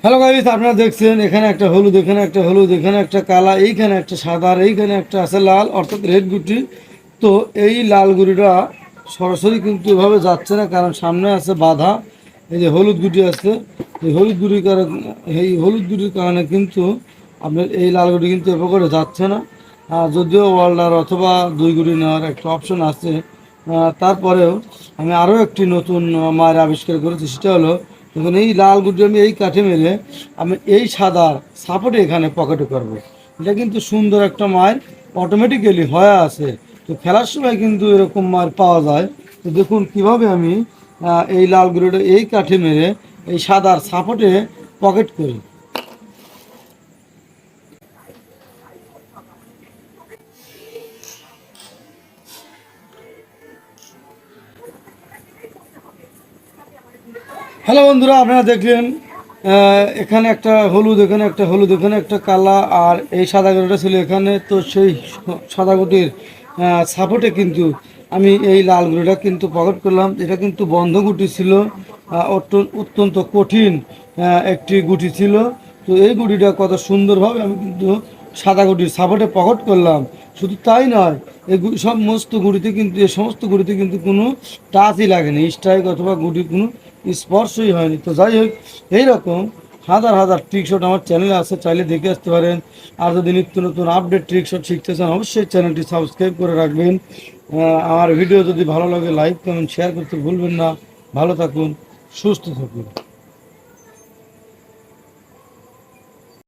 Hello guys, আপনারা দেখছেন এখানে একটা হলুদ, এখানে একটা হলুদ, এখানে একটা কালা, এইখানে একটা সাদা, আর এইখানে একটা আছে লাল, অর্থাৎ রেড গুটি। তো এই লাল গুটিটা সরাসরি কিন্তু এভাবে যাচ্ছে না, কারণ সামনে আছে বাধা। এই যে হলুদ গুটি আছে, এই হলুদ গুটির কারণে কিন্তু আপনার এই লাল গুটি কিন্তু এভাবে করে যাচ্ছে না। যদিও ওয়ার্ল্ডার অথবা দুই গুটি নেওয়ার একটা অপশন আছে, তারপরেও আমি আরও একটি নতুন মায়ের আবিষ্কার করেছি। সেটা হলো, দেখুন এই লাল গুটি আমি এই কাঠে মেরে আমি এই সাদার সাপোর্টে এখানে পকেটে করব। এটা কিন্তু সুন্দর একটা মায়ের অটোমেটিক্যালি হয়ে আছে। তো খেলার সময় কিন্তু এরকম মায়ের পাওয়া যায়। তো দেখুন কিভাবে আমি এই লাল গুটিটা এই কাঠে মেরে এই সাদার সাপোর্টে পকেট করি। হ্যালো বন্ধুরা, আপনারা দেখলেন এখানে একটা হলুদ, এখানে একটা হলুদ, এখানে একটা কালা, আর এই সাদা গুটিটা ছিল এখানে। তো সেই সাদা গুটির সাপোর্টে কিন্তু আমি এই লাল গুটিটা কিন্তু পকেট করলাম। এটা কিন্তু বন্ধ গুটি ছিল, অত্যন্ত কঠিন একটি গুটি ছিল। তো এই গুটিটা কত সুন্দরভাবে আমি কিন্তু সাদা গুটির সাপোর্টে পকেট করলাম। শুধু তাই নয়, এই সমস্ত গুটিতে কিন্তু কোনো টাচই লাগেনি, স্ট্রাইক অথবা গুটির কোনো স্পর্শই হয়নি। তো যাই হোক, এইরকম হাজার হাজার ট্রিক শট আমার চ্যানেলে আছে, চাইলে দেখে আসতে পারেন। আর যদি নিত্য নতুন আপডেট ট্রিক শট শিখতে চান, অবশ্যই চ্যানেলটি সাবস্ক্রাইব করে রাখবেন। আমার ভিডিও যদি ভালো লাগে লাইক কমেন্ট শেয়ার করতে ভুলবেন না। ভালো থাকুন, সুস্থ থাকুন।